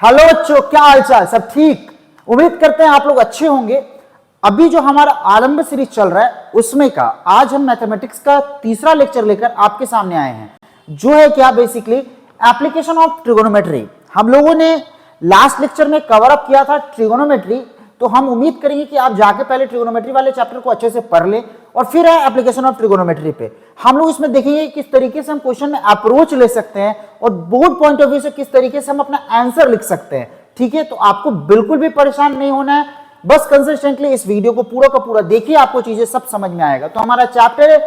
Hello बच्चों, क्या हालचाल? सब ठीक? उम्मीद करते हैं आप लोग अच्छे होंगे। अभी जो हमारा आरंभ सीरीज चल रहा है उसमें का आज हम मैथमेटिक्स का तीसरा लेक्चर लेकर आपके सामने आए हैं, जो है क्या बेसिकली एप्लीकेशन ऑफ ट्रिगोनोमेट्री। हम लोगों ने लास्ट लेक्चर में कवर अप किया था ट्रिगोनोमेट्री, तो हम उम्मीद करेंगे कि आप जाके पहले ट्रिगोनोमेट्री वाले चैप्टर को अच्छे से पढ़ लें और फिर है एप्लीकेशन ऑफ ट्रिगोनोमेट्री पे। हम लोग इसमें देखेंगे किस तरीके से हम क्वेश्चन में अप्रोच ले सकते हैं और बोर्ड पॉइंट ऑफ व्यू से किस तरीके से हम अपना आंसर लिख सकते हैं। ठीक है, तो आपको बिल्कुल भी परेशान नहीं होना है, बस कंसिस्टेंटली इस वीडियो को पूरा का पूरा देखिए, आपको चीजें सब समझ में आएगा। तो हमारा चैप्टर है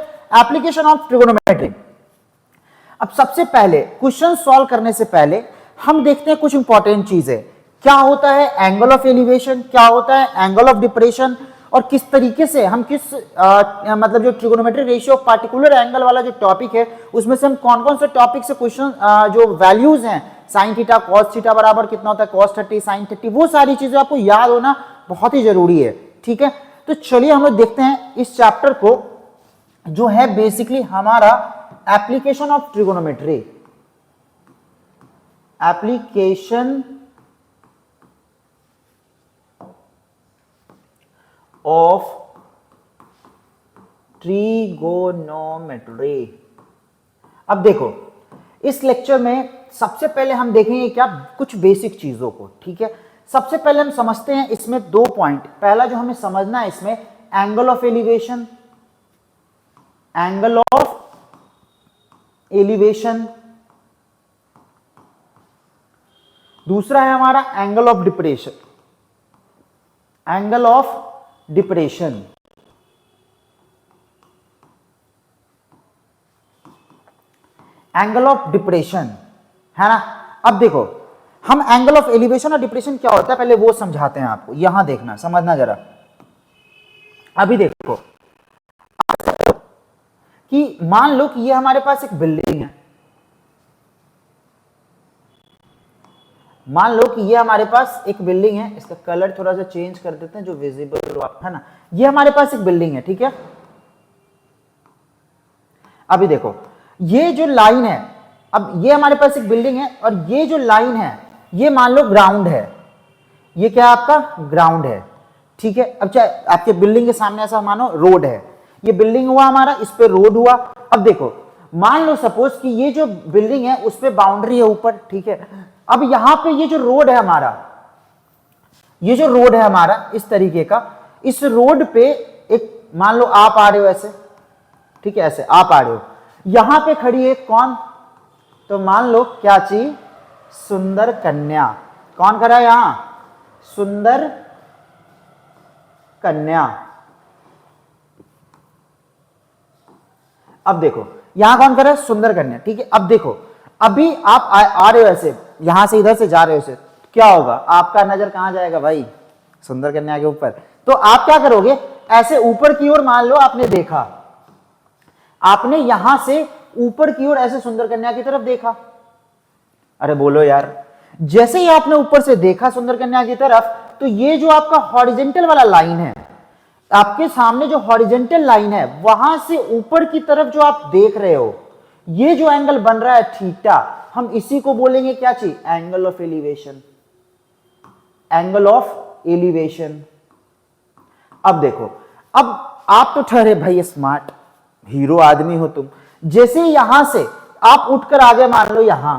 एप्लीकेशन ऑफ ट्रिगोनोमेट्री। अब सबसे पहले क्वेश्चन सॉल्व करने से पहले हम देखते हैं कुछ इंपॉर्टेंट चीजें। क्या होता है एंगल ऑफ एलिवेशन, क्या होता है एंगल ऑफ डिप्रेशन, और किस तरीके से हम मतलब जो trigonometry ratio of particular angle वाला जो टॉपिक है उसमें से हम कौन कौन से टॉपिक से क्वेश्चन जो वैल्यूज हैं साइन थीटा कॉस थीटा बराबर कितना होता है कॉस 30 साइन 30, वो सारी चीजें आपको याद होना बहुत ही जरूरी है। ठीक है, तो चलिए हम लोग देखते हैं इस चैप्टर को, जो है बेसिकली हमारा application of trigonometry. Application of trigonometry. अब देखो इस लेक्चर में सबसे पहले हम देखेंगे क्या कुछ बेसिक चीजों को। ठीक है, सबसे पहले हम समझते हैं इसमें दो पॉइंट। पहला जो हमें समझना है इसमें angle of elevation, angle of elevation. दूसरा है हमारा angle of depression, angle of depression. Angle of depression है ना। अब देखो हम एंगल ऑफ एलिवेशन और डिप्रेशन क्या होता है पहले वो समझाते हैं आपको। यहां देखना, समझना जरा। अभी देखो कि मान लो कि ये हमारे पास एक बिल्डिंग है, मान लो कि ये हमारे पास एक बिल्डिंग है। इसका कलर थोड़ा सा चेंज कर देते हैं जो विजिबल है ना। ये हमारे पास एक बिल्डिंग है, ठीक है। अभी देखो ये जो लाइन है, अब ये हमारे पास एक बिल्डिंग है और ये जो लाइन है ये मान लो ग्राउंड है। ये क्या आपका ग्राउंड है, ठीक है। अब चाहे आपके बिल्डिंग के सामने ऐसा मानो रोड है, ये बिल्डिंग हुआ हमारा, इस पे रोड हुआ। अब देखो मान लो सपोज कि ये जो बिल्डिंग है उस पे बाउंड्री है ऊपर, ठीक है। अब यहां पे ये जो रोड है हमारा, ये जो रोड है हमारा इस तरीके का, इस रोड पे एक मान लो आप आ रहे हो ऐसे, ठीक है, ऐसे आप आ रहे हो, यहां पे खड़ी है कौन, तो मान लो क्या चीज, सुंदर कन्या। कौन खड़ा है यहां, सुंदर कन्या। अब देखो यहां कौन खड़ा है, सुंदर कन्या, ठीक है। अब देखो अभी आप आ रहे हो ऐसे, यहां से इधर से जा रहे हो ऐसे, क्या होगा, आपका नजर कहां जाएगा भाई, सुंदर कन्या के ऊपर। तो आप क्या करोगे, ऐसे ऊपर की ओर मान लो आपने देखा, आपने यहां से ऊपर की ओर ऐसे सुंदर कन्या की तरफ देखा। अरे बोलो यार, जैसे ही आपने ऊपर से देखा सुंदर कन्या की तरफ, तो ये जो आपका हॉरिजेंटल वाला लाइन है, आपके सामने जो हॉरिजेंटल लाइन है वहां से ऊपर की तरफ जो आप देख रहे हो, ये जो एंगल बन रहा है थीटा, हम इसी को बोलेंगे क्या चीज, angle of elevation, angle of elevation. अब देखो, अब आप तो ठहरे भाई स्मार्ट हीरो आदमी हो तुम, जैसे ही यहां से आप उठकर आगे मान लो यहां,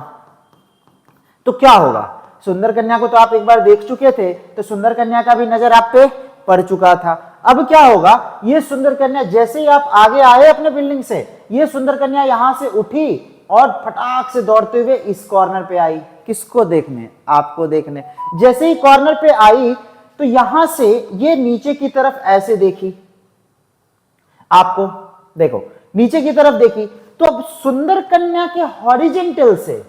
तो क्या होगा, सुंदर कन्या को तो आप एक बार देख चुके थे, तो सुंदर कन्या का भी नजर आप पे पड़ चुका था। अब क्या होगा, ये सुंदर कन्या जैसे ही आप आगे आए अपने बिल्डिंग से, ये सुंदर कन्या यहां से उठी और फटाक से दौड़ते हुए इस कॉर्नर पे आई, किसको देखने, आपको देखने। जैसे ही कॉर्नर पे आई तो यहां से ये नीचे की तरफ ऐसे देखी, आपको देखो नीचे की तरफ देखी, तो अब सुंदर कन्या के हॉरिजेंटल से,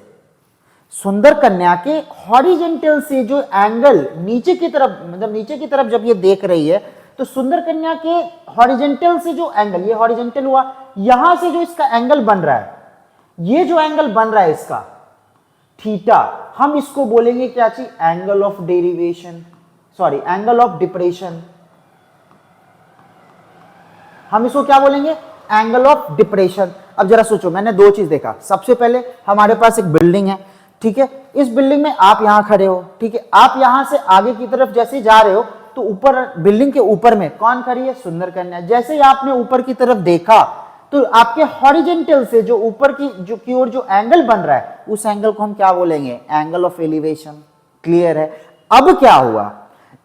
सुंदर कन्या के हॉरिजेंटल से जो एंगल नीचे की तरफ, मतलब नीचे की तरफ जब ये देख रही है, तो सुंदर कन्या के हॉरिजेंटल से जो एंगल, ये हॉरिजेंटल हुआ, यहां से जो इसका एंगल बन रहा है, ये जो एंगल बन रहा है इसका थीटा, हम इसको बोलेंगे क्या चीज, angle of derivation, sorry angle of depression. हम इसको क्या बोलेंगे, एंगल ऑफ डिप्रेशन। अब जरा सोचो, मैंने दो चीज देखा, सबसे पहले हमारे पास एक बिल्डिंग है, ठीक है। इस बिल्डिंग में आप यहां खड़े हो, ठीक है। आप यहां से आगे की तरफ जैसे जा रहे हो तो ऊपर बिल्डिंग के ऊपर में कौन खड़ी है? सुंदर कन्या। जैसे ही आपने ऊपर की तरफ देखा तो आपके हॉरिजेंटल से जो ऊपर की ओर जो एंगल बन रहा है उस एंगल को हम क्या बोलेंगे? Angle of elevation. क्लियर है? अब क्या हुआ?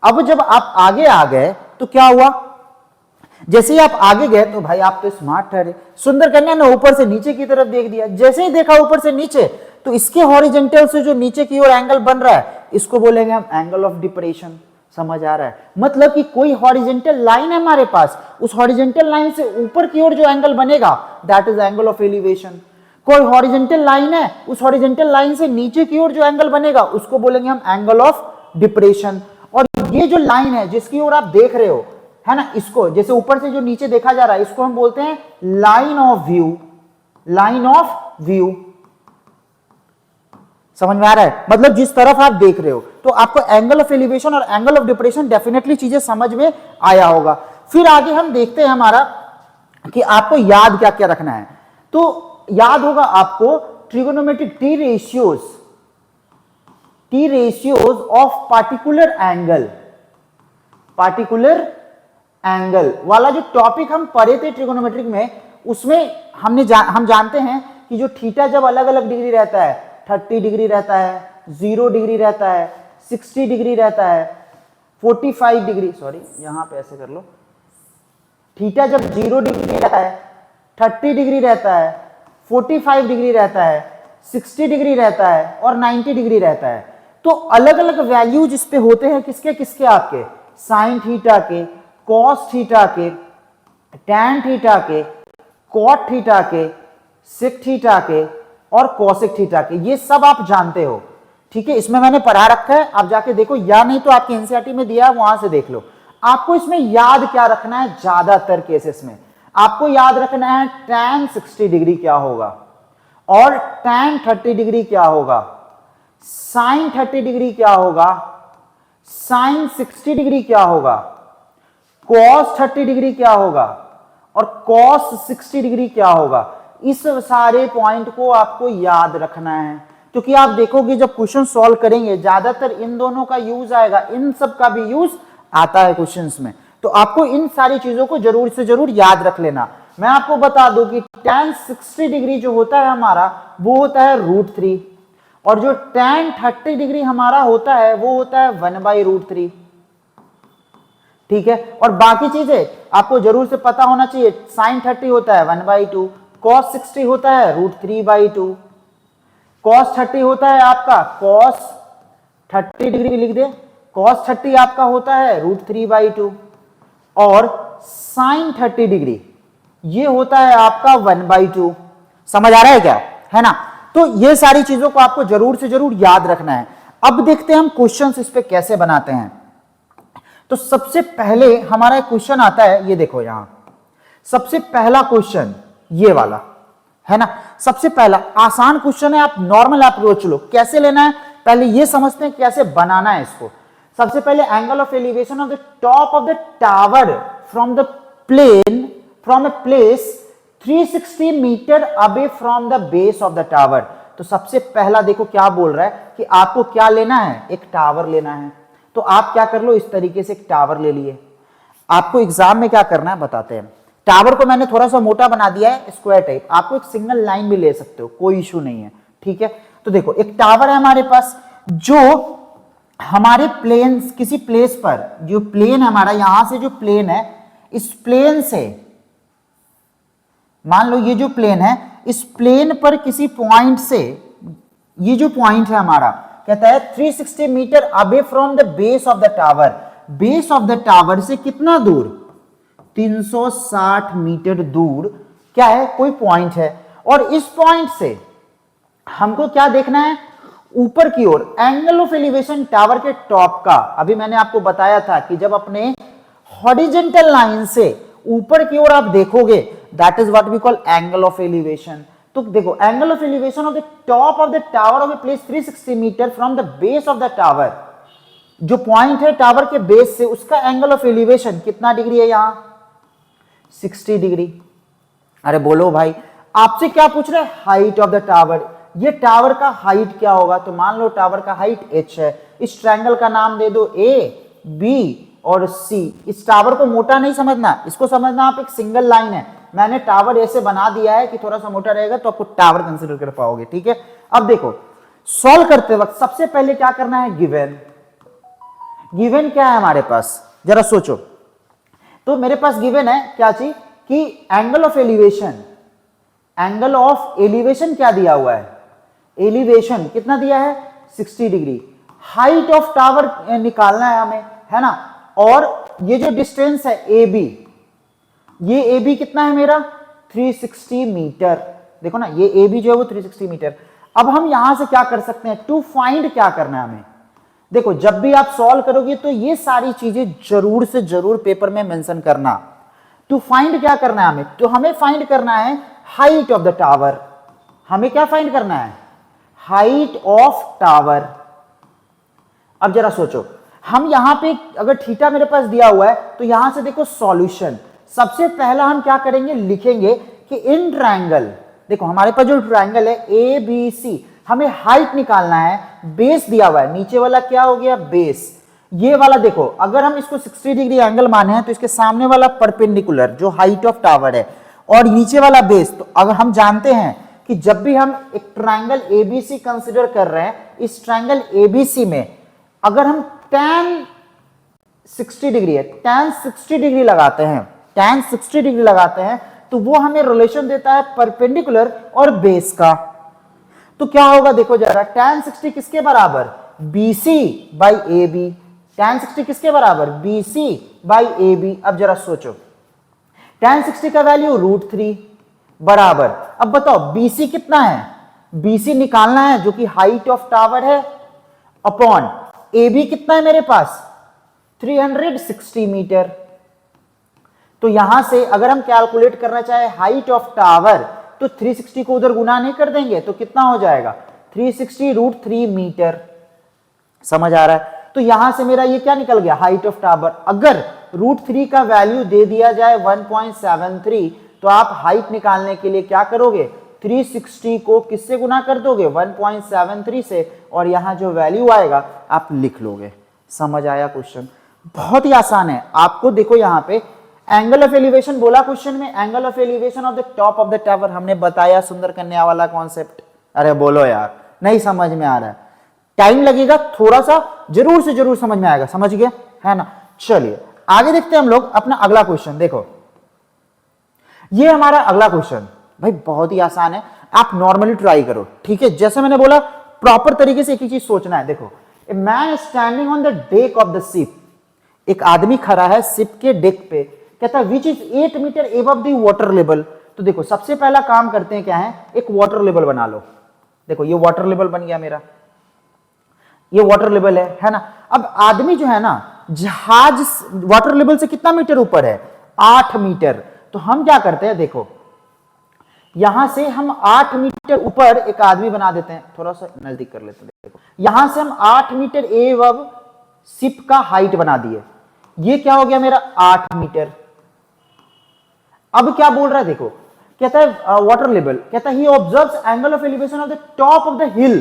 अब जब आप आगे आ गए तो क्या हुआ? जैसे ही आप आगे गए तो भाई आप तो स्मार्ट ठहरे। सुंदर कन्या ने ऊपर से नीचे की तरफ देख दिया। जैसे ही देखा ऊपर से नीचे तो इसके हॉरिजेंटल से जो नीचे की ओर एंगल बन रहा है इसको बोलेंगे हम एंगल ऑफ डिप्रेशन। समझ आ रहा है? मतलब कि कोई हॉरिजेंटल लाइन है हमारे पास, उस हॉरिजेंटल लाइन से ऊपर की ओर जो एंगल बनेगा that is angle of elevation. कोई हॉरिजेंटल लाइन है, उस हॉरिजेंटल लाइन से नीचे की ओर जो एंगल बनेगा उसको बोलेंगे हम एंगल ऑफ डिप्रेशन। और ये जो लाइन है जिसकी ओर आप देख रहे हो, है ना, इसको जैसे ऊपर से जो नीचे देखा जा रहा है इसको हम बोलते हैं line of view. Line of view. समझ में आ रहा है? मतलब जिस तरफ आप देख रहे हो। तो आपको एंगल ऑफ एलिवेशन और एंगल ऑफ डिप्रेशन डेफिनेटली चीजें समझ में आया होगा। फिर आगे हम देखते हैं हमारा कि आपको याद क्या क्या रखना है। तो याद होगा आपको trigonometric T ratios of particular angle वाला जो टॉपिक हम पढ़े थे ट्रिगोनोमेट्रिक में, उसमें हम जानते हैं कि जो थीटा जब अलग अलग डिग्री रहता है, 30 डिग्री रहता है, 0 डिग्री रहता है, 60 डिग्री रहता है, 45 डिग्री, सॉरी यहां पे ऐसे कर लो, थीटा जब 0 डिग्री रहता है, 30 डिग्री रहता है, 45 डिग्री रहता है, 60 डिग्री रहता है और 90 डिग्री रहता है। तो अलग अलग वैल्यूज इस पे होते हैं किसके किसके? आपके साइन थीटा के, कॉस थीटा के, टैन थीटा के, कॉट थीटा के, सेक थीटा के और कोसेक थीटा के। ये सब आप जानते हो, ठीक है। इसमें मैंने पढ़ा रखा है, आप जाके देखो, या नहीं तो आपके एनसीईआरटी में दिया है वहां से देख लो। आपको इसमें याद क्या रखना है? ज्यादातर केसेस में आपको याद रखना है tan 60 डिग्री क्या होगा और tan 30 डिग्री क्या होगा, sin 30 डिग्री क्या होगा, sin 60 डिग्री क्या होगा, cos 30 डिग्री क्या होगा और cos 60 डिग्री क्या होगा। इस सारे पॉइंट को आपको याद रखना है, क्योंकि आप देखोगे जब क्वेश्चन सॉल्व करेंगे ज्यादातर इन दोनों का यूज आएगा, इन सब का भी यूज आता है क्वेश्चंस में। तो आपको इन सारी चीजों को जरूर से जरूर याद रख लेना। मैं आपको बता दूं कि tan 60 डिग्री जो होता है हमारा वो होता है √3 और जो tan 30 डिग्री हमारा होता है वो होता है 1/√3। ठीक है। और बाकी चीजें आपको जरूर से पता होना चाहिए। sin 30 होता है 1/2, cos 60 होता है √3/2, cos 30 होता है आपका cos 30 डिग्री लिख दे, cos 30 आपका होता है √3/2 और sin 30 डिग्री ये होता है आपका 1/2। समझ आ रहा है क्या? है ना? तो ये सारी चीजों को आपको जरूर से जरूर याद रखना है। अब देखते हैं हम क्वेश्चंस इस पे कैसे बनाते हैं। तो सबसे पहले हमारा एक क्वेश्चन आता है, ये देखो यहां सबसे पहला क्वेश्चन ये वाला है ना। सबसे पहला आसान क्वेश्चन है, आप नॉर्मल अप्रोच लो। कैसे लेना है पहले ये समझते हैं, कैसे बनाना है इसको। सबसे पहले angle of elevation of the top of the tower from the plane from a place 360 metre away from the base of the tower. तो सबसे पहला देखो क्या बोल रहा है कि आपको क्या लेना है, एक टावर लेना है। तो आप क्या कर लो, इस तरीके से एक टावर ले लिए। आपको एग्जाम में क्या करना है बताते हैं। टावर को मैंने थोड़ा सा मोटा बना दिया है, स्क्वायर टाइप। आपको एक सिंगल लाइन भी ले सकते हो, कोई इशू नहीं है। ठीक है। तो देखो एक टावर है हमारे पास जो हमारे प्लेन, किसी प्लेस पर जो प्लेन है हमारा, यहां से जो प्लेन है, इस प्लेन से मान लो ये जो प्लेन है, इस प्लेन पर किसी पॉइंट से, ये जो पॉइंट है हमारा कहता है 360 metre away from the base of the tower. Base of the tower से कितना दूर, 360 मीटर दूर क्या है, कोई पॉइंट है। और इस पॉइंट से हमको क्या देखना है, ऊपर की ओर एंगल ऑफ एलिवेशन टावर के टॉप का। अभी मैंने आपको बताया था कि जब अपने हॉरिजॉन्टल लाइन से ऊपर की ओर आप देखोगे that is what we call angle of elevation. तो देखो angle of elevation of the top of the tower of a place 360 metre from the base of the tower. जो पॉइंट है टावर के बेस से, उसका एंगल ऑफ एलिवेशन कितना degree है, यहां 60 डिग्री। अरे बोलो भाई, आपसे क्या पूछ रहे हैं, हाइट ऑफ द टावर। ये टावर का हाइट क्या होगा, तो मान लो टावर का हाइट h है, इस ट्रायंगल का नाम दे दो A, B और C। इस टावर को मोटा नहीं समझना, इसको समझना आप एक सिंगल लाइन है, मैंने टावर ऐसे बना दिया है कि थोड़ा सा मोटा रहेगा तो आपको टावर कंसीडर कर पाओगे, ठीक है। अब देखो सॉल्व करते वक्त सबसे पहले क्या करना है, गिवन। गिवन क्या है हमारे पास, जरा सोचो। तो मेरे पास गिवन है क्या चीज कि angle of elevation, angle of elevation क्या दिया हुआ है, एलिवेशन कितना दिया है 60 डिग्री। हाइट ऑफ टावर निकालना है हमें, है ना। और ये जो डिस्टेंस है ए बी, ये ए बी कितना है मेरा 360 मीटर, देखो ना ये ए बी जो है वो 360 मीटर। अब हम यहां से क्या कर सकते हैं, टू फाइंड क्या करना है हमें। देखो जब भी आप सॉल्व करोगे तो ये सारी चीजें जरूर से जरूर पेपर में मेंशन करना। टू फाइंड क्या करना है हमें, तो हमें फाइंड करना है हाइट ऑफ द टावर। हमें क्या फाइंड करना है, हाइट ऑफ टावर। अब जरा सोचो, हम यहां पे अगर थीटा मेरे पास दिया हुआ है तो यहां से देखो सॉल्यूशन, सबसे पहला हम क्या करेंगे, लिखेंगे कि इन ट्रायंगल, देखो हमारे पास जो ट्रायंगल है ए बी सी, हमें हाइट निकालना है, बेस दिया हुआ है, नीचे वाला क्या हो गया बेस, ये वाला देखो अगर हम इसको 60 डिग्री एंगल माने हैं तो इसके सामने वाला परपेंडिकुलर जो हाइट ऑफ टावर है और नीचे वाला बेस। तो अगर हम जानते हैं कि जब भी हम एक ट्रायंगल एबीसी कंसीडर कर रहे हैं, इस ट्रायंगल एबीसी में अगर हम tan 60 डिग्री है, tan 60 डिग्री लगाते हैं, tan 60 डिग्री लगाते हैं तो वो हमें रिलेशन देता है परपेंडिकुलर और बेस का। तो क्या होगा देखो जरा, tan 60 किसके बराबर, BC बाई AB। tan 60 किसके बराबर, BC बाई AB। अब जरा सोचो tan 60 का वैल्यू √3 बराबर, अब बताओ BC कितना है, BC निकालना है जो कि हाइट ऑफ टावर है, अपॉन AB कितना है मेरे पास 360 मीटर। तो यहां से अगर हम कैलकुलेट करना चाहे हाइट ऑफ टावर तो 360 को उधर गुना नहीं कर देंगे तो कितना हो जाएगा 360 √3 मीटर। समझ आ रहा है। तो यहां से मेरा ये क्या निकल गया, हाइट ऑफ टावर। अगर √3 का वैल्यू दे दिया जाए 1.73 तो आप हाइट निकालने के लिए क्या करोगे, 360 को किससे गुना कर दोगे 1.73 से, और यहां जो वैल्यू आएगा आप लिख लोगे। समझ आया क्वेश्चन, बहुत ही आसान है। आपको देखो यहां पे एंगल ऑफ एलिवेशन बोला क्वेश्चन में, angle of elevation of the top of the tower हमने बताया, सुंदर कन्या वाला कॉन्सेप्ट। अरे बोलो यार, नहीं समझ में आ रहा है, टाइम लगेगा थोड़ा सा, जरूर से जरूर समझ में आएगा, समझ गए है ना। चलिए आगे देखते हैं हम लोग अपना अगला क्वेश्चन। देखो ये हमारा अगला क्वेश्चन भाई बहुत ही आसान है, आप नॉर्मली ट्राई करो, ठीक है। जैसे मैंने बोला प्रॉपर तरीके से एक ही चीज सोचना है। देखो a man standing on the deck of the ship, एक आदमी खड़ा है शिप के डेक पे, कहता है which is 8 metre above the water level. तो देखो सबसे पहला काम करते हैं क्या है, एक वाटर लेवल बना लो। देखो ये वाटर लेवल बन गया मेरा, ये वाटर लेवल है ना। अब आदमी जो है ना जहाज वाटर लेवल से कितना मीटर ऊपर है 8 मीटर। तो हम क्या करते हैं, देखो यहां से हम 8 मीटर ऊपर एक आदमी बना देते हैं, थोड़ा सा नजदीक कर लेते हैं। देखो यहां से हम 8 मीटर एबव शिप का हाइट बना दिए, ये क्या हो गया मेरा 8 मीटर। अब क्या बोल रहा है, देखो कहता है वाटर लेवल, कहता है he observes angle of elevation of the top of the hill.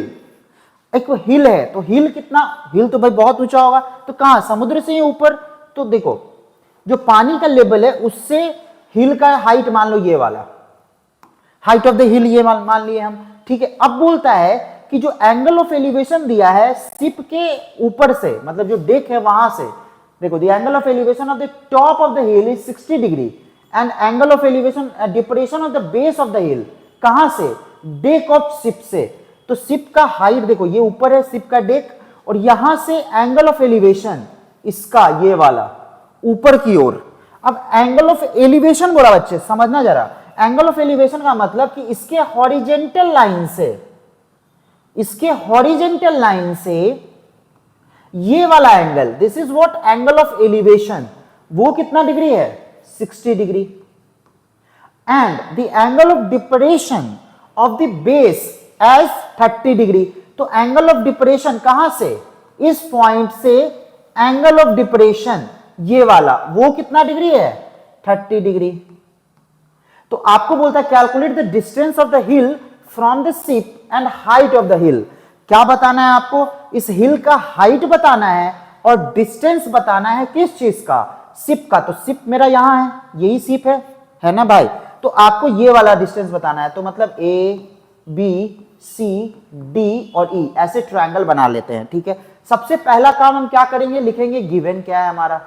एक हिल है तो हिल कितना, हिल तो भाई बहुत ऊंचा होगा, तो कहां समुद्र से ऊपर। तो देखो जो पानी का लेवल है उससे हिल का हाइट मान लो ये वाला, हाइट ऑफ द हिल ये मान लिए हम, ठीक है। अब बोलता है कि जो एंगल ऑफ एलिवेशन दिया है शिप के ऊपर से, मतलब जो डेक है वहां से, देखो the angle of elevation of the top of the hill is 60 degree and angle of elevation depression of the base of the हिल, कहां से, डेक ऑफ शिप से। तो शिप का हाइट देखो ये ऊपर है शिप का डेक, और यहां से एंगल ऑफ एलिवेशन इसका ये वाला ऊपर की ओर। अब एंगल ऑफ एलिवेशन बोला बच्चे, समझना जरा, एंगल ऑफ एलिवेशन का मतलब कि इसके हॉरिजेंटल लाइन से, इसके हॉरिजेंटल लाइन से ये वाला angle, this is what angle of elevation, वो कितना डिग्री है 60 degree. And the angle of depression of the base as 30 degree. तो एंगल ऑफ डिप्रेशन कहां से, इस पॉइंट से एंगल ऑफ डिप्रेशन ये वाला वो कितना डिग्री है 30 डिग्री। तो आपको बोलता है calculate the distance of the hill from the ship and height of the हिल। क्या बताना है आपको? इस हिल का हाइट बताना है और डिस्टेंस बताना है किस चीज का? सिप का। तो सिप मेरा यहां है, यही सिप है ना भाई? तो आपको ये वाला डिस्टेंस बताना है। तो मतलब ए बी सी डी और ई ऐसे ट्रायंगल बना लेते हैं, ठीक है। सबसे पहला काम हम क्या करेंगे? लिखेंगे गिवन क्या है हमारा।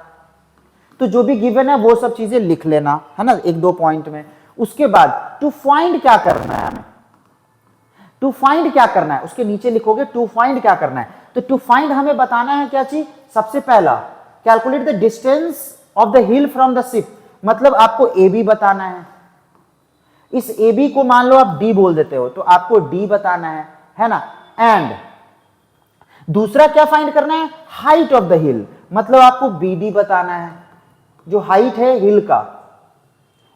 तो जो भी गिवन है वो सब चीजें लिख लेना, है ना, एक दो पॉइंट में। उसके बाद टू फाइंड क्या करना है हमें? टू फाइंड क्या करना है उसके नीचे लिखोगे टू फाइंड क्या करना है। तो टू फाइंड हमें बताना है क्या चीज? सबसे पहला calculate the distance of the hill from the ship. मतलब आपको ए बी बताना है। इस ए बी को मान लो आप डी बोल देते हो, तो आपको डी बताना है ना। एंड दूसरा क्या फाइंड करना है? हाइट ऑफ द हिल। मतलब आपको बी डी बताना है, जो हाइट है हिल का।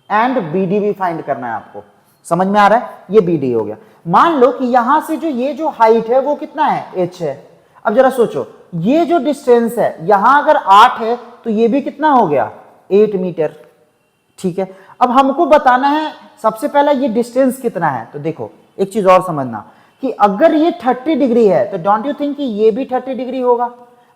एंड बी डी भी फाइंड करना है आपको। समझ में आ रहा है? ये बी डी हो गया। मान लो कि यहां से जो ये जो हाइट है वो कितना है? एच है। अब जरा सोचो, ये जो डिस्टेंस है यहां अगर 8 है तो ये भी कितना हो गया? 8 मीटर, ठीक है। अब हमको बताना है सबसे पहला ये डिस्टेंस कितना है। तो देखो एक चीज और समझना कि अगर ये 30 डिग्री है तो डोंट यू थिंक कि ये भी 30 डिग्री होगा?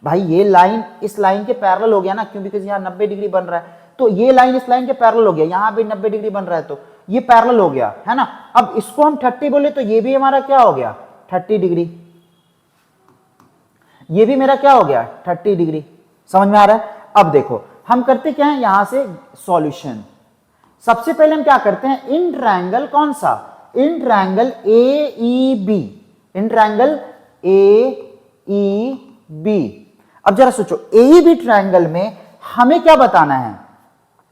भाई ये लाइन इस लाइन के पैरेलल हो गया ना, क्यों? बिकॉज यहाँ 90 डिग्री बन रहा है, तो ये लाइन इस लाइन के पैरेलल हो गया। यहाँ भी 90 डिग्री बन रहा है तो ये पैरेलल हो गया, है ना। अब इसको हम 30 बोले तो ये भी हमारा क्या हो गया? 30 डिग्री। ये भी मेरा क्या हो गया? 30 डिग्री। समझ में आ रहा है? अब देखो हम करते क्या है यहां से सॉल्यूशन। सबसे पहले हम क्या करते हैं? इन ट्रायंगल कौन सा? In triangle A E B. In triangle A E B. अब जरा सोचो, ए ई बी ट्रायंगल में हमें क्या बताना है?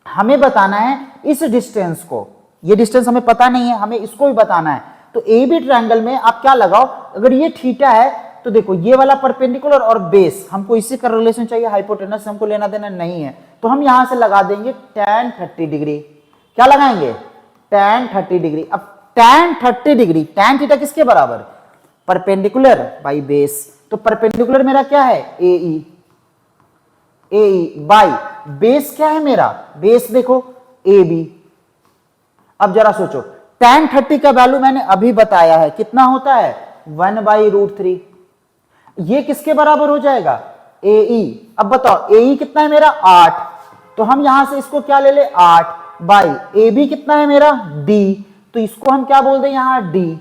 हमें बताना है इस डिस्टेंस को। ये डिस्टेंस हमें पता नहीं है, हमें इसको भी बताना है। तो ए बी ट्रायंगल में आप क्या लगाओ? अगर ये थीटा है तो देखो ये वाला परपेंडिकुलर और बेस, हमको इसी का रिलेशन चाहिए, हाइपोटेनस हमको लेना देना नहीं है। तो हम यहां से लगा देंगे tan 30 डिग्री। क्या लगाएंगे? tan 30 degree. अब tan 30 डिग्री, tan थीटा किसके बराबर? Perpendicular by base. तो परपेंडिकुलर मेरा क्या है? ए ई बाई बेस क्या है मेरा? बेस देखो ए बी। अब जरा सोचो, tan 30 का वैल्यू मैंने अभी बताया है, कितना होता है? 1/√3। ये किसके बराबर हो जाएगा? ए ई। अब बताओ ए ई कितना है मेरा? 8। तो हम यहां से इसको क्या ले ले? 8 बाई ए बी कितना है मेरा? डी। तो इसको हम क्या बोल दें यहां? डी।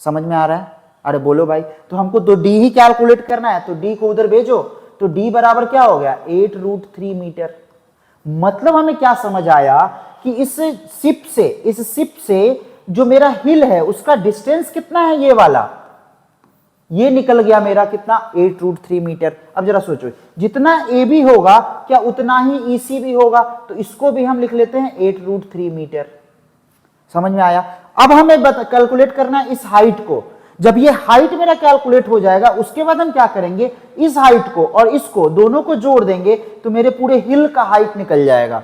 समझ में आ रहा है? अरे बोलो भाई। तो हमको तो डी ही कैलकुलेट करना है, तो डी को उधर भेजो। तो डी बराबर क्या हो गया? 8√3 मीटर। मतलब हमें क्या समझ आया कि इस सिप से जो मेरा हिल है उसका डिस्टेंस कितना है? ये वाला, ये निकल गया मेरा कितना? 8√3 मीटर। अब जरा सोचो, जितना ए बी होगा क्या उतना ही ई सी भी होगा? तो इसको भी हम लिख लेते हैं 8√3 मीटर। समझ में आया? अब हमें कैलकुलेट करना है इस हाइट को। जब ये हाइट मेरा कैलकुलेट हो जाएगा उसके बाद हम क्या करेंगे? इस हाइट को और इसको दोनों को जोड़ देंगे तो मेरे पूरे हिल का हाइट निकल जाएगा।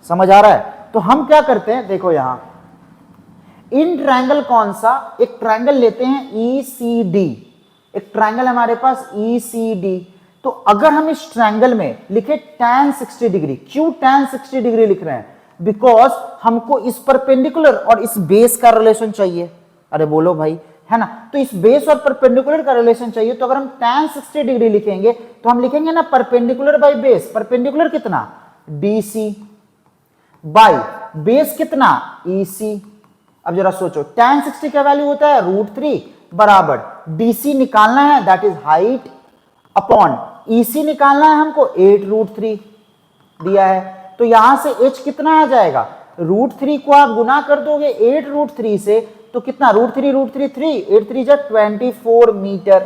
समझ आ रहा है? तो हम क्या करते हैं, देखो यहां इन ट्रायंगल कौन सा? एक ट्रायंगल लेते हैं ई सी डी। एक ट्रायंगल हमारे पास ई सी डी। तो अगर हम इस ट्रायंगल में लिखे tan 60 डिग्री, क्यों tan 60 डिग्री लिख रहे हैं? बिकॉज हमको इस परपेंडिकुलर और इस बेस का रिलेशन चाहिए। अरे बोलो भाई, है ना। तो इस बेस और परपेंडिकुलर का रिलेशन चाहिए। तो अगर हम tan 60 डिग्री लिखेंगे तो हम लिखेंगे ना परपेंडिकुलर बाई बेस। परपेंडिकुलर कितना? DC बाई बेस कितना? EC। अब जरा सोचो, tan 60 का वैल्यू होता है √3 बराबर DC निकालना है, that is height, upon EC निकालना है हमको 8√3 दिया है। तो यहां से h कितना आ जाएगा? √3 को आप गुना कर दोगे 8√3 से तो कितना? √3 3, 8 3 जा 24 मीटर।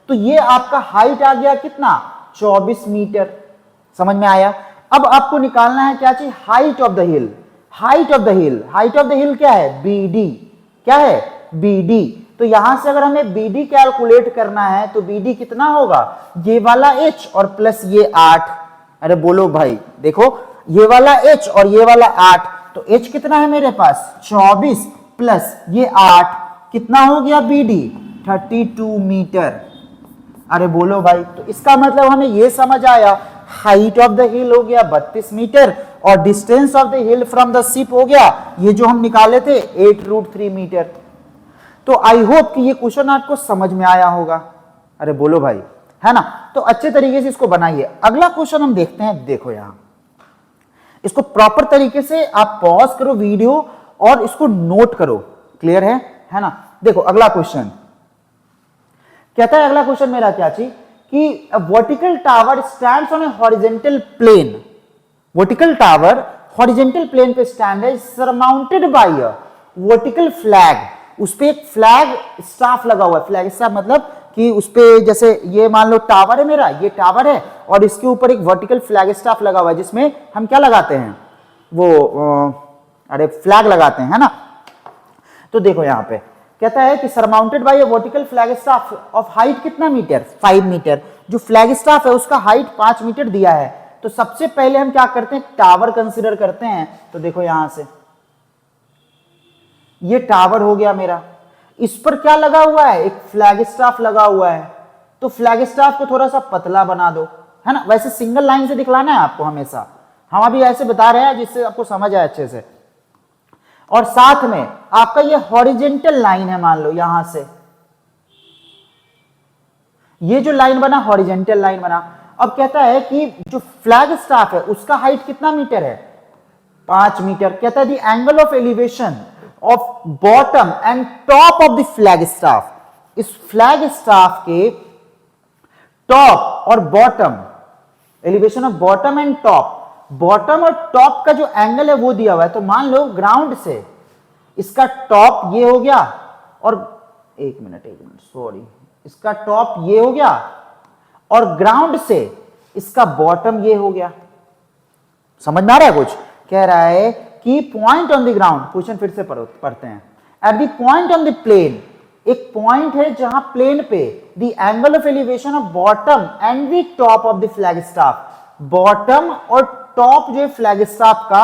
तो ये आपका हाइट आ गया कितना? 24 मीटर। समझ में आया? अब आपको निकालना है क्या चीज? Height of the hill. Height of the hill, height of the हिल क्या है? BD। क्या है? BD। तो यहां से अगर हमें BD कैलकुलेट करना है तो BD कितना होगा? ये वाला h और प्लस ये 8। अरे बोलो भाई, देखो ये वाला h और ये वाला 8, तो h कितना है मेरे पास? 24 प्लस ये 8, कितना हो गया BD? 32 मीटर। अरे बोलो भाई, तो इसका मतलब हमें ये समझ आया, हाइट ऑफ द हिल हो गया 32 मीटर और distance of the hill from the ship हो गया ये जो हम निकाले थे 8√3 मीटर। तो आई होप कि ये क्वेश्चन आपको समझ में आया होगा। अरे बोलो भाई, है ना? तो अच्छे तरीके से इसको बनाइए। अगला क्वेश्चन हम देखते हैं। देखो यहां इसको प्रॉपर तरीके से आप पॉज करो वीडियो और इसको नोट करो। क्लियर है ना? देखो अगला क्वेश्चन कहता है, अगला क्वेश्चन मेरा क्या चीज कि vertical tower stands on a horizontal plane. Vertical tower horizontal plane पे स्टैंड है, surmounted by a vertical flag. उस पे एक फ्लैग स्टाफ लगा हुआ है। फ्लैग स्टाफ मतलब कि उस पे जैसे ये मान लो टावर है मेरा, ये टावर है और इसके ऊपर एक वर्टिकल फ्लैग स्टाफ लगा हुआ है जिसमें हम क्या लगाते हैं, वो अरे फ्लैग लगाते हैं, है ना? तो देखो यहां पे कहता है कि surmounted by a vertical flag staff of height कितना मीटर, 5 मीटर। जो फ्लैग स्टाफ है उसका हाइट 5 मीटर दिया है। तो सबसे पहले हम क्या करते हैं, टावर कंसीडर करते हैं। तो देखो यहां से ये टावर हो गया मेरा, इस पर क्या लगा हुआ है, एक फ्लैग स्टाफ लगा हुआ है। तो फ्लैग स्टाफ को थोड़ा सा पतला बना दो, है ना? वैसे सिंगल लाइन से दिखलाना है आपको हमेशा, हम अभी ऐसे बता रहे हैं जिससे आपको समझ आए अच्छे से। और साथ में आपका ये हॉरिजेंटल लाइन है, मान लो यहां से ये जो लाइन बना हॉरिजेंटल लाइन बना। अब कहता है कि जो फ्लैग स्टाफ है उसका हाइट कितना मीटर है, 5 मीटर। कहता है the angle of elevation of bottom and top of the flag staff. इस फ्लैग स्टाफ के टॉप और bottom, elevation of bottom and top, bottom और टॉप का जो एंगल है वो दिया हुआ है। तो मान लो ग्राउंड से इसका टॉप ये हो गया और एक मिनट सॉरी, इसका टॉप ये हो गया और ग्राउंड से इसका बॉटम ये हो गया। समझ में आ रहा है कुछ? कह रहा है कि point on the ground, question फिर से पढ़ते हैं। At the point on the plane, एक पॉइंट है जहां प्लेन पे the angle of elevation of bottom and the top of the flag staff, bottom और टॉप जो फ्लैग स्टाफ का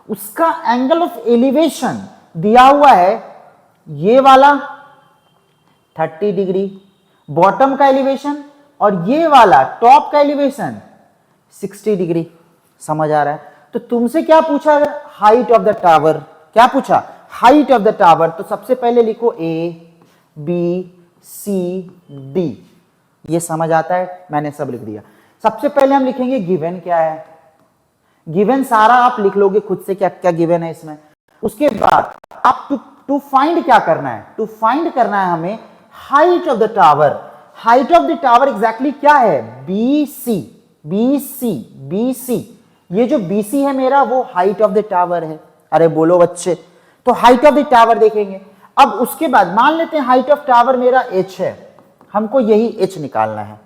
उसका एंगल ऑफ एलिवेशन दिया हुआ है ये वाला 30 डिग्री, बॉटम का एलिवेशन, और ये वाला टॉप का एलिवेशन 60 डिग्री। समझ आ रहा है? तो तुमसे क्या पूछा, हाइट ऑफ द टावर, क्या पूछा, हाइट ऑफ द टावर। तो सबसे पहले लिखो ए बी सी डी, ये समझ आता है, मैंने सब लिख दिया। सबसे पहले हम लिखेंगे गिवन क्या है। गिवन सारा आप लिख लोगे खुद से, क्या क्या गिवन है इसमें। उसके बाद आप टू फाइंड क्या करना है, टू फाइंड करना है हमें height of the tower. Height of the tower exactly क्या है, B C, B C, B C. ये जो बी सी है मेरा वो हाइट ऑफ द टावर है। अरे बोलो बच्चे, तो हाइट ऑफ द टावर देखेंगे। अब उसके बाद मान लेते हैं हाइट ऑफ टावर मेरा h है, हमको यही h निकालना है,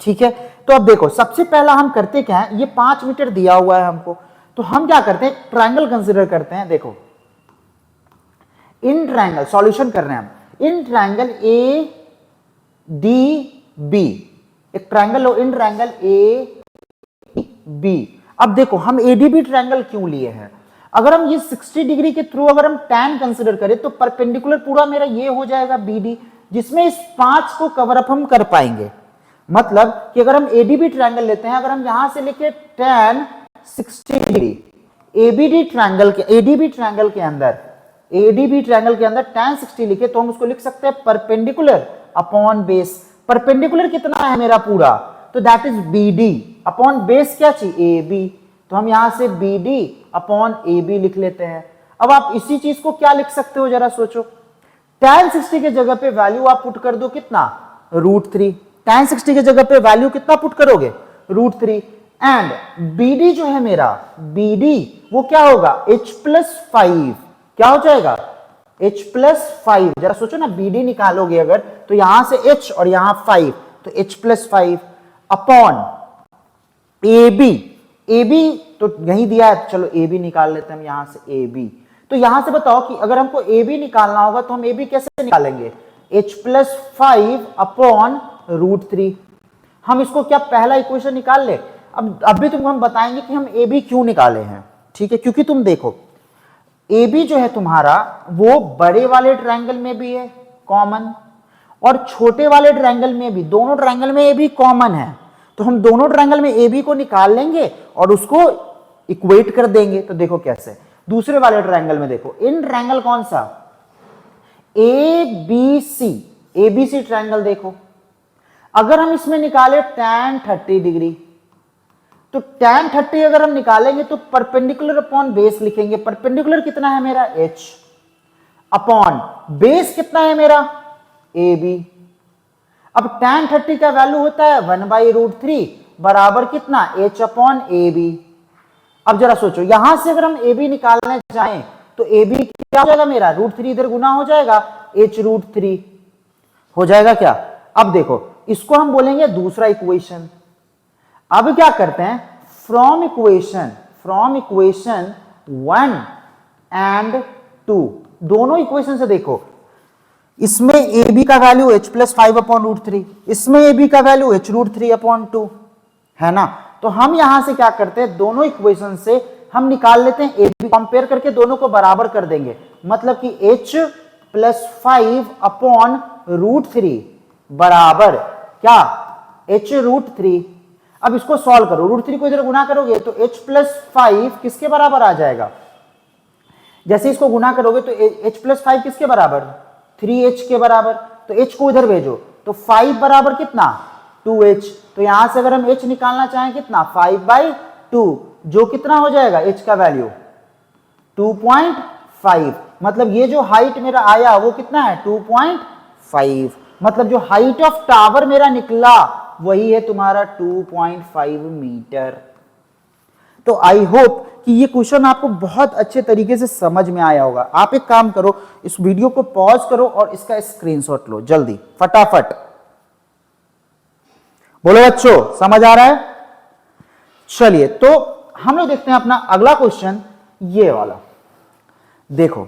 ठीक है। तो अब देखो सबसे पहला हम करते क्या है, ये 5 मीटर दिया हुआ है हमको, तो हम क्या करते हैं, ट्रायंगल कंसीडर करते हैं। देखो इन ट्रायंगल सॉल्यूशन कर रहे हैं हम, in triangle A D B, एक ट्रायंगल लो, इन ट्रायंगल ए बी। अब देखो हम एडीबी ट्रायंगल क्यों लिए हैं, अगर हम ये 60 डिग्री के थ्रू अगर हम tan कंसीडर करें तो परपेंडिकुलर पूरा मेरा ये हो जाएगा बीडी, जिसमें इस 5 को कवर अप हम कर पाएंगे। मतलब कि अगर हम एडीबी ट्रायंगल लेते हैं, अगर हम यहां से लिखे tan 60 डिग्री, एबीडी ट्रायंगल के, एडीबी ट्रायंगल के अंदर, एडीबी ट्रायंगल के अंदर tan 60 लिखे तो हम उसको लिख सकते हैं परपेंडिकुलर अपॉन बेस। परपेंडिकुलर कितना है मेरा पूरा, तो that is BD upon base क्या चाहिए, ए बी। तो हम यहां से बीडी अपॉन ए बी लिख लेते हैं। अब आप इसी चीज को क्या लिख सकते हो, जरा सोचो। tan 60 के जगह पे वैल्यू आप पुट कर दो कितना, √3। tan 60 के जगह पे वैल्यू कितना पुट करोगे, √3। एंड बीडी जो है मेरा, बीडी वो क्या होगा, h+5, क्या हो जाएगा, h+5। जरा सोचो ना, बीडी निकालोगे अगर तो यहां से h और यहां 5, तो h+5 upon A B. A B तो यही दिया है, चलो ए बी निकाल लेते हैं हम यहां से, ए बी। तो यहां से बताओ कि अगर हमको ए बी निकालना होगा तो हम ए बी कैसे निकालेंगे, h+5 अपॉन √3। हम इसको क्या पहला इक्वेशन निकाल ले। अब अभी तुमको हम बताएंगे कि हम ए बी क्यों निकाले हैं, ठीक है। क्योंकि तुम देखो ए बी जो है तुम्हारा वो बड़े वाले ट्रायंगल में भी है कॉमन और छोटे वाले ट्रायंगल में भी, दोनों ट्रायंगल में ए बी कॉमन है। तो हम दोनों ट्रायंगल में ए बी को निकाल लेंगे और उसको इक्वेट कर देंगे। तो देखो कैसे, दूसरे वाले ट्रायंगल में देखो, इन ट्रायंगल कौन सा, एबीसी ट्रायंगल देखो, अगर हम इसमें निकाले tan 30 डिग्री, तो tan 30 अगर हम निकालेंगे तो परपेंडिकुलर अपॉन बेस लिखेंगे। परपेंडिकुलर कितना है मेरा h, अपॉन बेस कितना है मेरा AB। अब tan 30 का वैल्यू होता है 1/√3 बराबर कितना h अपॉन AB। अब जरा सोचो, यहां से अगर हम AB निकालना चाहें तो AB क्या हो जाएगा मेरा, √3 इधर गुना हो जाएगा, h√3 हो जाएगा क्या। अब देखो इसको हम बोलेंगे दूसरा इक्वेशन। अब क्या करते हैं, फ्रॉम इक्वेशन 1 एंड 2, दोनों इक्वेशन से देखो, इसमें AB का वैल्यू h + 5/√3, इसमें AB का वैल्यू h√3/2 है ना। तो हम यहां से क्या करते हैं, दोनों इक्वेशन से हम निकाल लेते हैं AB, कंपेयर करके दोनों को बराबर कर देंगे, मतलब कि h + 5/√3 बराबर क्या h√3। अब इसको सॉल्व करो, √3 को इधर गुना करोगे तो h + 5 किसके बराबर आ जाएगा, जैसे इसको गुना करोगे तो h + 5 किसके बराबर, 3h के बराबर। तो h को उधर भेजो तो 5 बराबर कितना 2h, तो यहां से अगर हम h निकालना चाहें कितना 5/2, जो कितना हो जाएगा h का वैल्यू 2.5, मतलब ये जो हाइट मेरा आया वो कितना है 2.5, मतलब जो हाइट ऑफ टावर मेरा निकला वही है तुम्हारा 2.5 मीटर। तो आई होप कि ये क्वेश्चन आपको बहुत अच्छे तरीके से समझ में आया होगा। आप एक काम करो, इस वीडियो को पॉज करो और इसका स्क्रीनशॉट लो जल्दी फटाफट। बोलो बच्चों समझ आ रहा है। चलिए तो हम लोग देखते हैं अपना अगला क्वेश्चन, ये वाला देखो।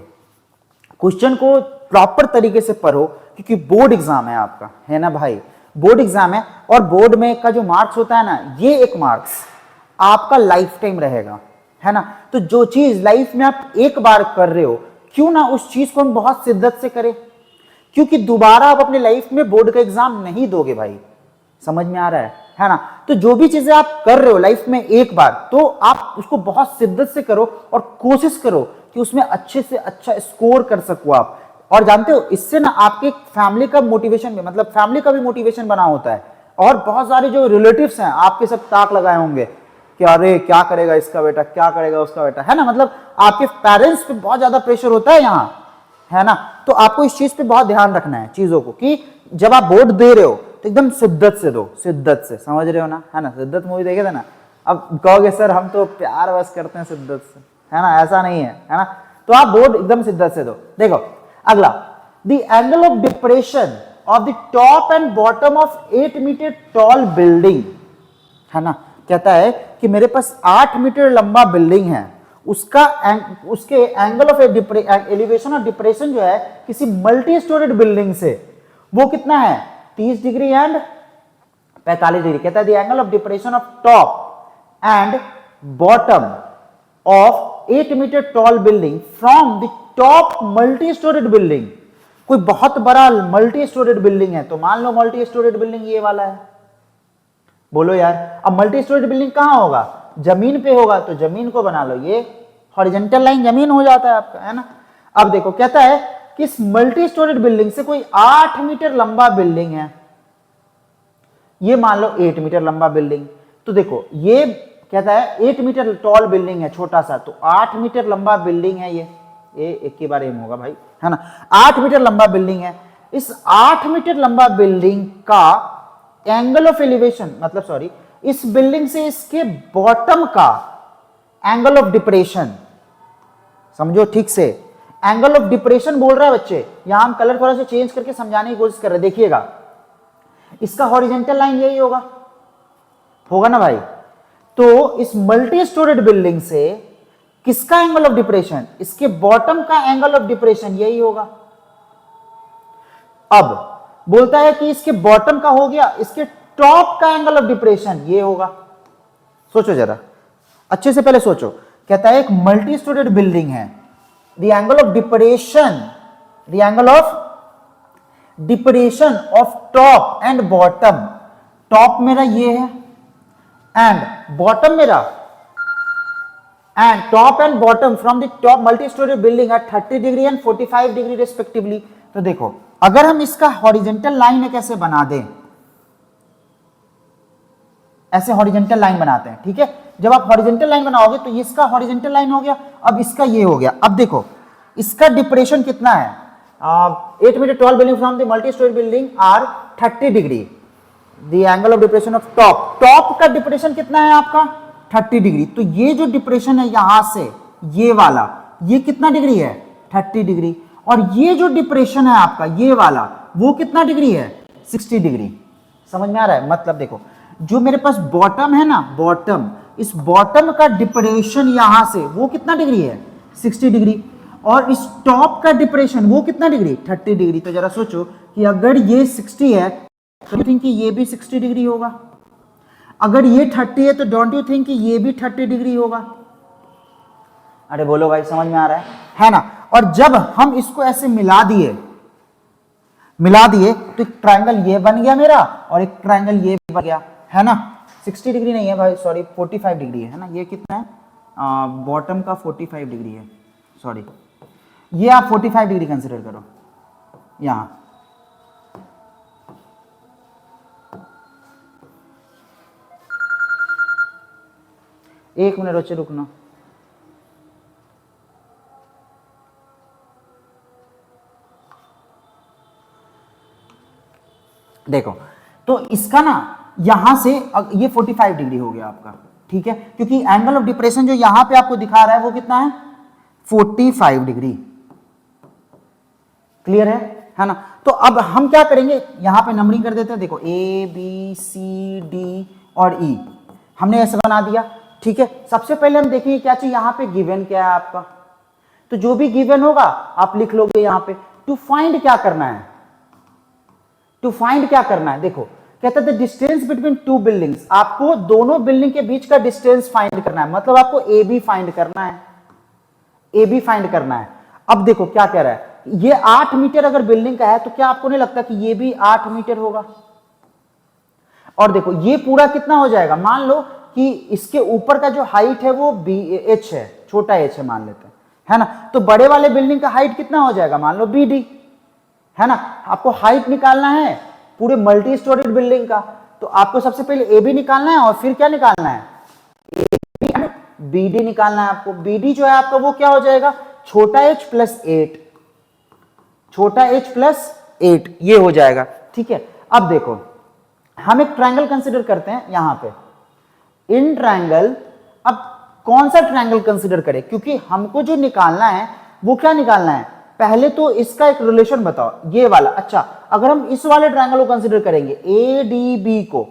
क्वेश्चन को प्रॉपर तरीके से पढ़ो क्योंकि बोर्ड एग्जाम है आपका, है ना भाई, बोर्ड एग्जाम है। और बोर्ड में का जो मार्क्स होता है ना, ये एक मार्क्स आपका लाइफ टाइम रहेगा, है ना। तो जो चीज लाइफ में आप एक बार कर रहे हो, क्यों ना उस चीज को हम बहुत शिद्दत से करें, क्योंकि दोबारा आप अपने लाइफ में बोर्ड का एग्जाम नहीं दोगे भाई। समझ में आ रहा है ना। तो जो भी चीजें आप कर रहे हो लाइफ में एक बार, तो आप उसको बहुत शिद्दत से करो और कोशिश करो कि उसमें अच्छे से अच्छा स्कोर कर सको आप। और जानते हो इससे ना आपके फैमिली का मोटिवेशन भी, मतलब फैमिली का भी मोटिवेशन बना होता है। और बहुत सारे जो रिलेटिव्स हैं आपके सब ताक लगाए होंगे कि अरे क्या करेगा इसका बेटा, क्या करेगा उसका बेटा, है ना। मतलब आपके पेरेंट्स पे बहुत ज्यादा प्रेशर होता है यहाँ, है ना। तो आपको इस चीज पे बहुत ध्यान रखना है चीजों को, कि जब आप बोर्ड दे रहे हो तो एकदम शिद्दत से दो, शिद्दत से, समझ रहे हो ना, है ना। शिद्दत मूवी देखे थे ना। अब कहोगे सर हम तो प्यार बस करते हैं शिद्दत से, है ना, ऐसा नहीं है ना। तो आप बोर्ड एकदम शिद्दत से दो। देखो अगला, the angle of depression of the top and bottom of 8 metre tall building, है ना। कहता है कि मेरे पास 8 मीटर लंबा बिल्डिंग है, उसके एंगल ऑफ एलिवेशन और डिप्रेशन जो है किसी मल्टी स्टोरेड बिल्डिंग से, वो कितना है 30 डिग्री एंड 45 डिग्री। कहता है the angle of depression of top and bottom of 8 metre tall building from the top multi storeyed building. कोई बहुत बड़ा मल्टी स्टोरेड बिल्डिंग है, तो मान लो मल्टी स्टोरेड बिल्डिंग ये वाला है। बोलो यार, अब मल्टी स्टोरेड बिल्डिंग कहां होगा, जमीन पे होगा, तो जमीन को बना लो, ये हॉरिजॉन्टल लाइन जमीन हो जाता है आपका, है ना। अब देखो कहता है कि इस मल्टी स्टोरेड बिल्डिंग से कोई 8 मीटर लंबा बिल्डिंग है, ये मान लो 8 मीटर लंबा बिल्डिंग। तो देखो ये कहता है 8 मीटर टॉल बिल्डिंग है छोटा सा, तो 8 मीटर लंबा बिल्डिंग है ये एक ही बार एम होगा भाई, है ना। 8 मीटर लंबा बिल्डिंग है, इस 8 मीटर लंबा बिल्डिंग का एंगल ऑफ एलिवेशन, मतलब सॉरी, इस बिल्डिंग से इसके बॉटम का एंगल ऑफ डिप्रेशन, समझो ठीक से, एंगल ऑफ डिप्रेशन बोल रहा है बच्चे। यहां हम कलर थोड़ा सा चेंज करके समझाने की कोशिश कर रहे हैं, देखिएगा इसका हॉरिजॉन्टल लाइन यही होगा ना भाई। तो इस मल्टी स्टोरेड बिल्डिंग से किसका एंगल ऑफ डिप्रेशन, इसके बॉटम का एंगल ऑफ डिप्रेशन यही होगा। अब बोलता है कि इसके बॉटम का हो गया, इसके टॉप का एंगल ऑफ डिप्रेशन ये होगा। सोचो जरा अच्छे से, पहले सोचो। कहता है एक मल्टी स्टोरेड बिल्डिंग है, the angle of depression of top and bottom, top मेरा ये है एंड बॉटम मेरा, and top and bottom from the top multi storeyed building at 30 degree and 45 degree respectively. तो देखो अगर हम इसका हॉरिजेंटल लाइन एक ऐसे बना दें, ऐसे हॉरिजेंटल लाइन बनाते हैं, ठीक है। जब आप हॉरिजेंटल लाइन बनाओगे तो इसका हॉरिजेंटल लाइन हो गया, अब इसका ये हो गया। अब देखो इसका डिप्रेशन कितना है, 8 metre tall building from the multi storey building are 30 degree, the angle of depression of top, top का डिप्रेशन कितना है आपका 30 डिग्री। तो ये जो डिप्रेशन है यहां से ये वाला, ये कितना डिग्री है 30 डिग्री, और ये जो डिप्रेशन है आपका ये वाला वो कितना डिग्री है 60 डिग्री। समझ में आ रहा है? मतलब देखो जो मेरे पास बॉटम है ना, बॉटम, इस बॉटम का डिप्रेशन यहां से वो कितना डिग्री है 60 डिग्री, और इस टॉप का डिप्रेशन वो कितना डिग्री 30 डिग्री। तो जरा सोचो कि अगर ये 60 है तो यू थिंक कि ये भी 60 डिग्री होगा, अगर ये 30 है तो डोंट यू थिंक कि ये भी 30 डिग्री होगा। अरे बोलो भाई, समझ में आ रहा है ना। और जब हम इसको ऐसे मिला दिए तो एक ट्रायंगल ये बन गया मेरा और एक ट्रायंगल ये बन गया, है ना। 60 डिग्री नहीं है भाई, सॉरी 45 डिग्री है ना। ये कितना है, बॉटम का 45 डिग्री है, सॉरी ये आप 45 डिग्री कंसिडर करो यहां। एक मिनट बच्चे रुकना। देखो तो इसका ना यहां से ये 45 डिग्री हो गया आपका, ठीक है, क्योंकि एंगल ऑफ डिप्रेशन जो यहां पे आपको दिखा रहा है वो कितना है 45 डिग्री। क्लियर है ना। तो अब हम क्या करेंगे, यहां पे नंबरिंग कर देते हैं। देखो ए बी सी डी और ई हमने ऐसे बना दिया, ठीक है। सबसे पहले हम देखेंगे क्या चाहिए, यहां पे गिवन क्या है आपका, तो जो भी गिवन होगा आप लिख लोगे यहां पे। टू फाइंड क्या करना है, टू फाइंड क्या करना है, देखो कहते थे डिस्टेंस बिटवीन टू बिल्डिंग्स, आपको दोनों बिल्डिंग के बीच का डिस्टेंस फाइंड करना है, मतलब आपको ए बी फाइंड करना है, ए बी फाइंड करना है। अब देखो क्या कह रहा है, ये 8 मीटर अगर बिल्डिंग का है तो क्या आपको नहीं लगता कि ये भी 8 मीटर होगा। और देखो ये पूरा कितना हो जाएगा, मान लो कि इसके ऊपर का जो हाइट है वो बी एच है, छोटा एच है मान लेते हैं, है ना। तो बड़े वाले बिल्डिंग का हाइट कितना हो जाएगा, मान लो बी डी, है ना। आपको हाइट निकालना है पूरे मल्टी स्टोरीड बिल्डिंग का, तो आपको सबसे पहले ए बी निकालना है और फिर क्या निकालना है, बी डी निकालना है आपको। बी डी जो है आपका वो क्या हो जाएगा, छोटा एच प्लस 8, छोटा एच प्लस 8 ये हो जाएगा, ठीक है। अब देखो हम एक ट्रायंगल कंसीडर करते हैं यहां पे, इन ट्रायंगल। अब कौन सा ट्रायंगल कंसीडर करें, क्योंकि हमको जो निकालना है वो क्या निकालना है, पहले तो इसका एक रिलेशन बताओ, ये वाला। अच्छा अगर हम इस वाले ट्रायंगल को कंसीडर करेंगे ए डी बी को,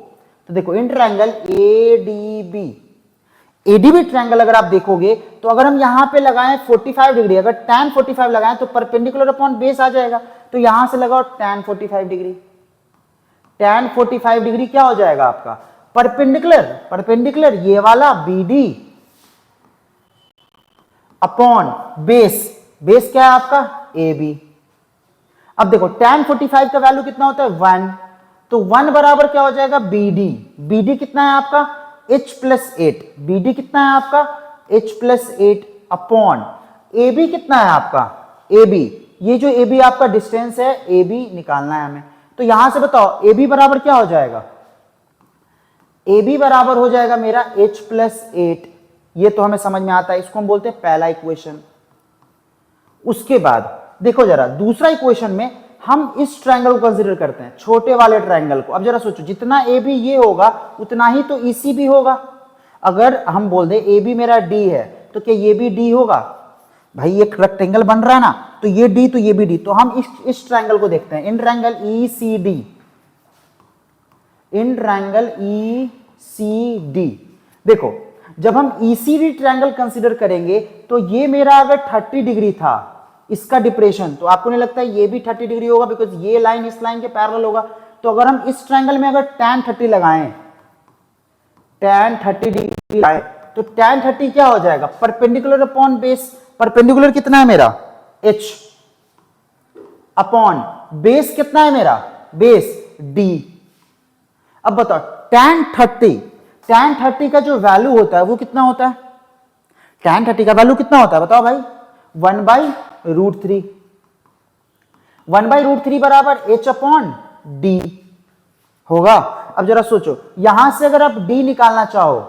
तो देखो in triangle A D B, ADB triangle अगर आप देखोगे तो अगर हम यहां पे लगाएं 45 डिग्री, अगर tan 45 लगाएं तो परपेंडिकुलर अपॉन बेस आ जाएगा, तो यहां से लगाओ tan 45 डिग्री, tan 45 डिग्री क्या हो जाएगा आपका परपेंडिकुलर, परपेंडिकुलर ये वाला BD अपॉन बेस, बेस क्या है आपका AB। अब देखो tan 45 का वैल्यू कितना होता है 1, तो 1 बराबर क्या हो जाएगा BD, BD कितना है आपका H प्लस 8, BD कितना है आपका H प्लस 8 अपॉन AB कितना है आपका AB, ये जो AB आपका डिस्टेंस है AB निकालना है हमें। तो यहां से बताओ AB बराबर क्या हो जाएगा, AB बराबर हो जाएगा मेरा H प्लस 8, ये तो हमें समझ में आता है, इसको हम बोलते हैं पहला इक्वेशन। उसके बाद देखो जरा दूसरा इक्वेशन में हम इस ट्रायंगल को कंसीडर करते हैं, छोटे वाले ट्रायंगल को। अब जरा सोचो जितना AB ये होगा उतना ही तो EC भी होगा। अगर हम बोल दें AB मेरा D है तो क्या ये भी D होगा, भाई एक रेक्टेंगल बन रहा है ना, तो ये D तो ये भी D। तो हम इस ट्रायंगल को देखते हैं, in triangle ECD, in triangle ECD। देखो जब हम ECD ट्रायंगल कंसीडर करेंगे तो ये मेरा अगर 30 डिग्री था इसका डिप्रेशन, तो आपको नहीं लगता ये भी 30 डिग्री होगा, बिकॉज ये लाइन इस लाइन के पैरेलल होगा। तो अगर हम इस ट्रायंगल में अगर tan 30 लगाएं, tan 30 डिग्री लगाएं, तो tan 30 क्या हो जाएगा परपेंडिकुलर अपॉन बेस, परपेंडिकुलर कितना है मेरा H अपॉन बेस कितना है मेरा बेस D। अब बताओ tan 30 का जो वैल्यू होता है वो कितना होता है, tan 30 का वैल्यू कितना होता है बताओ भाई 1/√3। 1/√3 बराबर h/d होगा। अब जरा सोचो, यहां से अगर आप d निकालना चाहो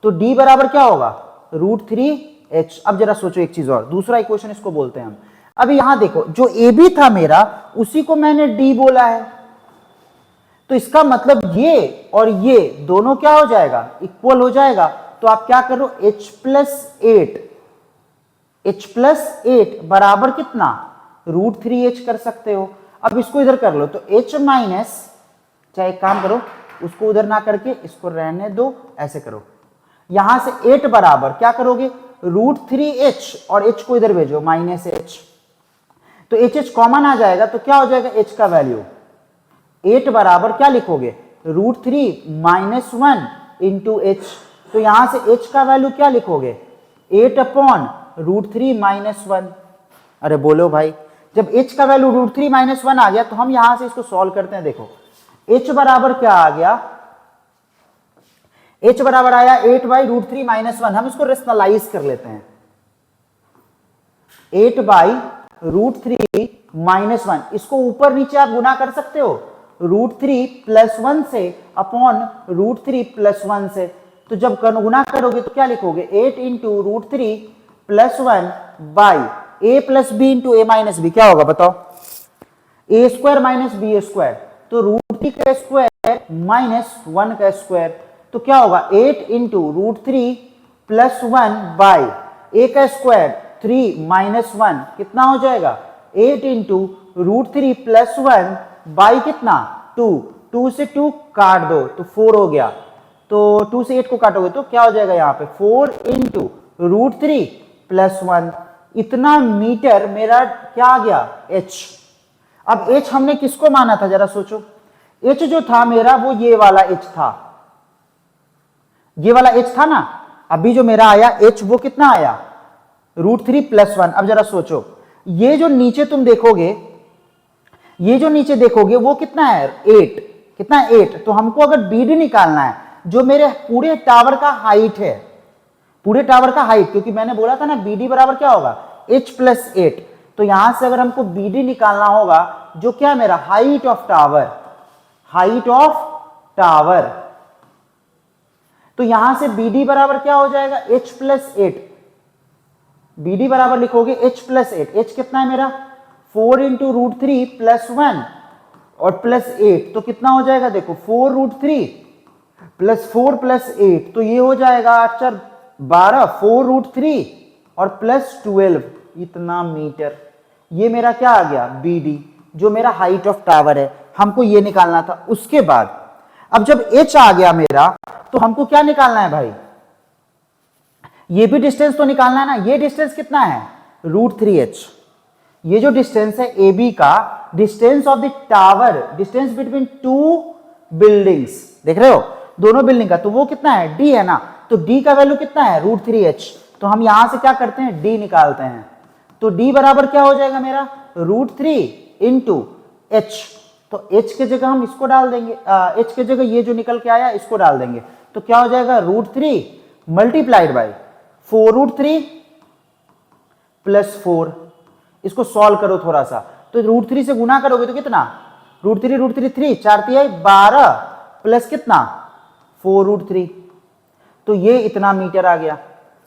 तो d बराबर क्या होगा, √3h। अब जरा सोचो एक चीज और, दूसरा इक्वेशन इसको बोलते हैं हम। अभी यहां देखो, जो ए बी था मेरा, उसी को मैंने d बोला है, तो इसका मतलब ये और ये दोनों क्या हो जाएगा, इक्वल हो जाएगा। तो आप क्या करो, h+8 बराबर कितना, √3h कर सकते हो। अब इसको इधर कर लो तो h माइनस, चाहे एक काम करो, उसको उधर ना करके इसको रहने दो, ऐसे करो। यहां से 8 बराबर क्या करोगे, √3h, और h को इधर भेजो -h, तो h कॉमन आ जाएगा, तो क्या हो जाएगा h का वैल्यू, 8 बराबर क्या लिखोगे, √3 - 1 इंटू h। तो यहां से h का वैल्यू क्या लिखोगे, 8/√3 - 1। अरे बोलो भाई, जब h का वैल्यू √3 - 1 आ गया, तो हम यहां से इसको सॉल्व करते हैं। देखो h बराबर क्या आ गया, h बराबर आया 8/√3 - 1। हम इसको रेशनलाइज कर लेते हैं, 8/√3 - 1, इसको ऊपर नीचे आप गुना कर सकते हो, √3 + 1 से अपॉन √3 + 1 से। तो जब गुना करोगे तो क्या लिखोगे, 8 into √3 + 1 by a + b into a - b, क्या होगा बताओ, a² - b²। तो √3 का स्क्वायर -1 का स्क्वायर, तो क्या होगा, 8 इंटू √3 + 1 बाई a का स्क्वायर 3 - 1 कितना हो जाएगा, 8 इंटू √3 + 1 बाई कितना, 2, 2 से 2 काट दो तो 4 हो गया। तो 2 से 8 को काटोगे तो क्या हो जाएगा, यहाँ पे 4 इंटू √3 + 1, इतना मीटर मेरा क्या आ गया, h। अब h हमने किसको माना था, जरा सोचो, h जो था मेरा वो ये वाला h था, ये वाला h था ना। अभी जो मेरा आया h वो कितना आया, √3 + 1। अब जरा सोचो, ये जो नीचे तुम देखोगे, ये जो नीचे देखोगे वो कितना है, 8, कितना है 8। तो हमको अगर BD निकालना है, जो मेरे पूरे टावर का हाइट है, पूरे टावर का हाइट, क्योंकि मैंने बोला था ना BD बराबर क्या होगा, h+8। तो यहां से अगर हमको BD निकालना होगा, जो क्या मेरा height of tower, height of tower, तो यहां से BD बराबर क्या हो जाएगा, h+8। BD बराबर लिखोगे h+8, h कितना है मेरा, 4 इंटू √3 + 1 और +8, तो कितना हो जाएगा, देखो 4√3 + 4 + 8, तो ये हो जाएगा 8 12, 4√3 और +12, इतना मीटर। ये मेरा क्या आ गया, BD, जो मेरा हाइट ऑफ टावर है, हमको ये निकालना था। उसके बाद अब जब h आ गया मेरा, तो हमको क्या निकालना है भाई, ये भी डिस्टेंस तो निकालना है ना। ये डिस्टेंस कितना है, √3h। ये जो डिस्टेंस है AB का, distance of the tower, distance between 2 buildings, देख रहे हो दोनों बिल्डिंग का, तो वो कितना है, D है ना। तो D का वैल्यू कितना है, √3h। तो हम यहां से क्या करते हैं, D निकालते हैं। तो D बराबर क्या हो जाएगा मेरा, √3 इंटू h। तो h के जगह हम इसको डाल देंगे, h के जगह ये जो निकल के आया इसको डाल देंगे, तो क्या हो जाएगा, √3 मल्टीप्लाइड बाई 4√3 + 4। इसको सॉल्व करो थोड़ा सा, तो √3 से गुना करोगे तो कितना, √3 3, 4 × 12 प्लस कितना, 4√3, तो ये इतना मीटर आ गया।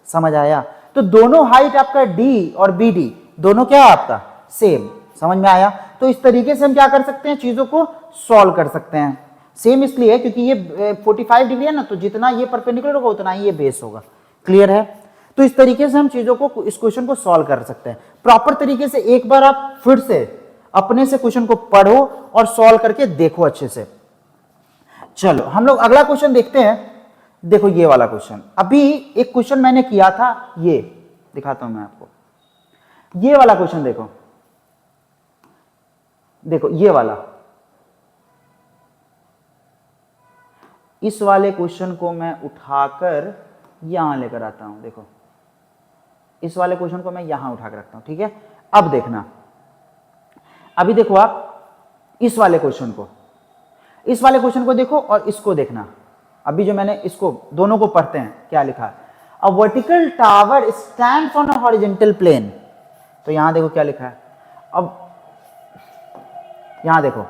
समझ आया। तो दोनों हाइट आपका D और BD दोनों क्या है आपका सेम, समझ में आया। तो इस तरीके से हम क्या कर सकते हैं, चीजों को सॉल्व कर सकते हैं। सेम इसलिए क्योंकि ये 45 डिग्री है ना, तो जितना ये परपेंडिकुलर होगा उतना ही ये बेस होगा। क्लियर है। तो इस तरीके से हम चीजों को, इस क्वेश्चन को सॉल्व कर सकते हैं प्रॉपर तरीके से। एक बार आप फिर से अपने से क्वेश्चन को पढ़ो और सॉल्व करके देखो अच्छे से। चलो हम लोग अगला क्वेश्चन देखते हैं। देखो ये वाला क्वेश्चन, अभी एक क्वेश्चन मैंने किया था, ये दिखाता हूं मैं आपको। ये वाला क्वेश्चन देखो, देखो ये वाला, इस वाले क्वेश्चन को मैं उठाकर यहां लेकर आता हूं। देखो इस वाले क्वेश्चन को मैं यहां उठाकर रखता हूं, ठीक है। अब देखना, अभी देखो आप इस वाले क्वेश्चन को, इस वाले क्वेश्चन को देखो और इसको देखना। अभी जो मैंने इसको दोनों को पढ़ते हैं, क्या लिखा है, a vertical tower stands on a horizontal plane. तो यहां देखो क्या लिखा है। अब यहां देखो,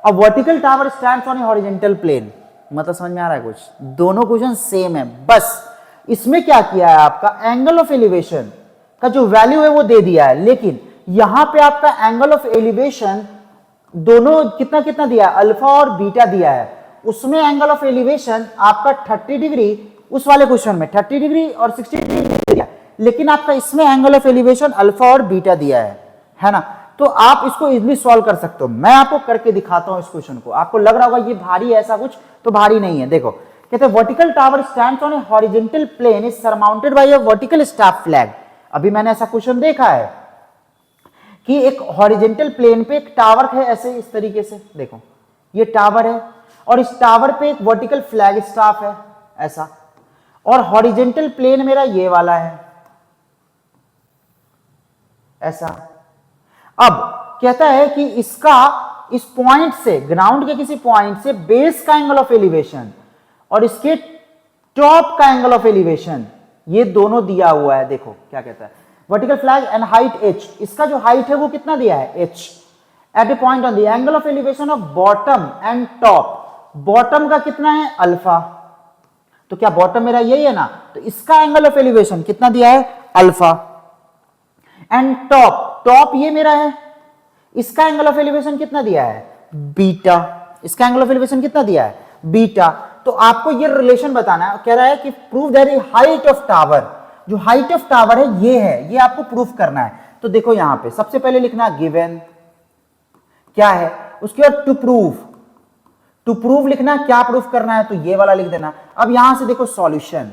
a vertical tower stands on a horizontal plane, मतलब समझ में आ रहा है कुछ? दोनों क्वेश्चन सेम है, बस इसमें क्या किया है, आपका एंगल ऑफ एलिवेशन का जो वैल्यू है वो दे दिया है, लेकिन यहां पे आपका एंगल ऑफ एलिवेशन दोनों कितना कितना दिया है, अल्फा और बीटा दिया है। उसमें एंगल ऑफ एलिवेशन आपका 30 डिग्री, उस वाले क्वेश्चन में 30 डिग्री और 60 डिग्री दिया, लेकिन आपका इसमें एंगल ऑफ एलिवेशन अल्फा और बीटा दिया है ना? तो आप इसको इजीली सॉल्व कर सकते हो। मैं आपको करके दिखाता हूं इस क्वेश्चन को। आपको लग रहा होगा ये भारी है, ऐसा कुछ तो भारी नहीं है। देखो, कहते हैं vertical tower stands on a horizontal plane is surmounted by a vertical staff flag. अभी मैंने ऐसा क्वेश्चन देखा है कि एक हॉरिजॉन्टल प्लेन पे एक टावर है, ऐसे इस तरीके से, देखो ये टावर है और इस टावर पे एक वर्टिकल फ्लैग स्टाफ है ऐसा, और हॉरिजॉन्टल प्लेन मेरा ये वाला है ऐसा। अब कहता है कि इसका इस पॉइंट से, ग्राउंड के किसी पॉइंट से बेस का एंगल ऑफ एलिवेशन और इसके टॉप का एंगल ऑफ एलिवेशन, ये दोनों दिया हुआ है। देखो क्या कहता है, vertical flag and height h, इसका जो हाइट है वो कितना दिया है, h, at a point on the angle of elevation of bottom and top, bottom का कितना है, अल्फा, तो क्या बॉटम मेरा यही है ना, तो इसका एंगल ऑफ एलिवेशन कितना दिया है, अल्फा, एंड टॉप, टॉप ये मेरा है, इसका एंगल ऑफ एलिवेशन कितना दिया है, बीटा, इसका एंगल ऑफ एलिवेशन कितना दिया है, बीटा। तो आपको ये रिलेशन बताना है, कह रहा है कि prove that height of tower, जो हाइट ऑफ टावर है ये है, ये आपको प्रूफ करना है। तो देखो यहां पे सबसे पहले लिखना गिवन क्या है, उसके बाद टू प्रूव लिखना, क्या प्रूफ करना है, तो ये वाला लिख देना। अब यहां से देखो सॉल्यूशन,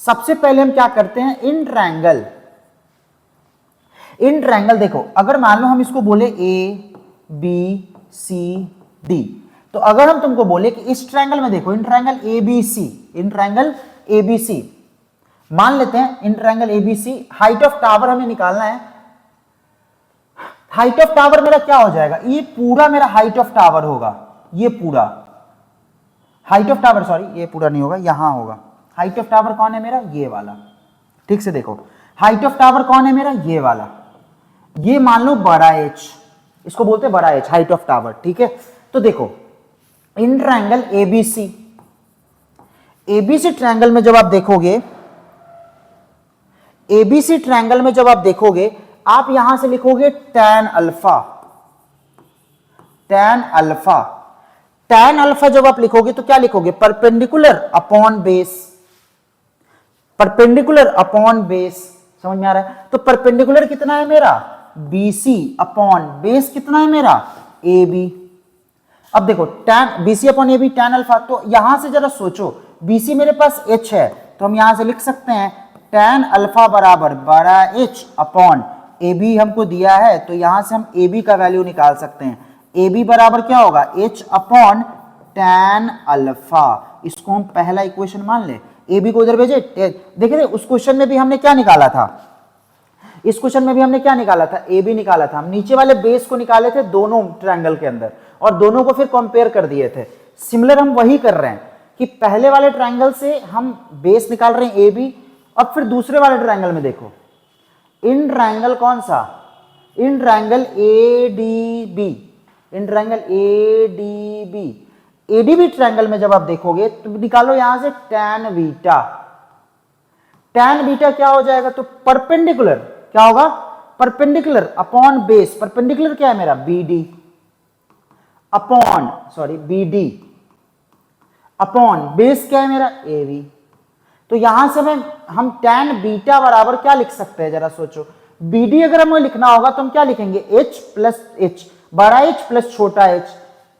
सबसे पहले हम क्या करते हैं, इन ट्रायंगल देखो, अगर मान लो हम इसको बोले ए बी सी डी, तो अगर हम तुमको बोले कि इस ट्रायंगल में देखो, इन ट्रायंगल एबीसी, मान लेते हैं in triangle ABC, height of tower हमें निकालना है। हाइट ऑफ टावर मेरा क्या हो जाएगा, ये पूरा मेरा हाइट ऑफ टावर होगा, ये पूरा हाइट ऑफ टावर, सॉरी ये पूरा नहीं होगा, यहां होगा। हाइट ऑफ टावर कौन है मेरा, ये वाला, ठीक से देखो, हाइट ऑफ टावर कौन है मेरा, ये वाला, ये मान लो बड़ा एच, इसको बोलते हैं बड़ा एच, हाइट ऑफ टावर, ठीक है। तो देखो इन ट्रायंगल एबीसी ट्रायंगल में जब आप देखोगे, एबीसी ट्रायंगल में जब आप देखोगे, आप यहां से लिखोगे tan अल्फा जब आप लिखोगे तो क्या लिखोगे, परपेंडिकुलर अपॉन बेस, समझ में आ रहा है। तो परपेंडिकुलर कितना है मेरा, BC अपॉन बेस कितना है मेरा, AB। अब देखो tan BC upon AB tan alpha, तो यहां से जरा सोचो, BC मेरे पास H है, तो हम यहां से लिख सकते हैं tan अल्फा बराबर बड़ा H अपॉन AB हमको दिया है, तो यहां से हम AB का वैल्यू निकाल सकते हैं। AB बराबर क्या होगा, H अपॉन tan अल्फा, इसको हम पहला इक्वेशन मान ले। AB को उधर भेजे, देखिए उस क्वेश्चन में भी हमने क्या निकाला था, इस क्वेश्चन में भी हमने क्या निकाला था, AB निकाला था। हम नीचे वाले बेस को निकाले थे दोनों ट्रायंगल के अंदर, और दोनों को फिर कंपेयर कर दिए थे। सिमिलर हम वही कर रहे हैं कि पहले वाले ट्रायंगल से हम बेस निकाल रहे हैं AB, अब फिर दूसरे वाले ट्रायंगल में देखो, इन ट्रायंगल कौन सा, इन ट्रायंगल ADB ट्रायंगल में जब आप देखोगे तो निकालो यहां से tan बीटा क्या हो जाएगा, तो परपेंडिकुलर क्या होगा, परपेंडिकुलर अपॉन बेस, परपेंडिकुलर क्या है मेरा, BD अपॉन बेस क्या है मेरा, AB। तो यहां से हम tan बीटा बराबर क्या लिख सकते हैं, जरा सोचो, BD अगर हमें लिखना होगा तो हम क्या लिखेंगे, H प्लस H, बड़ा H प्लस छोटा H,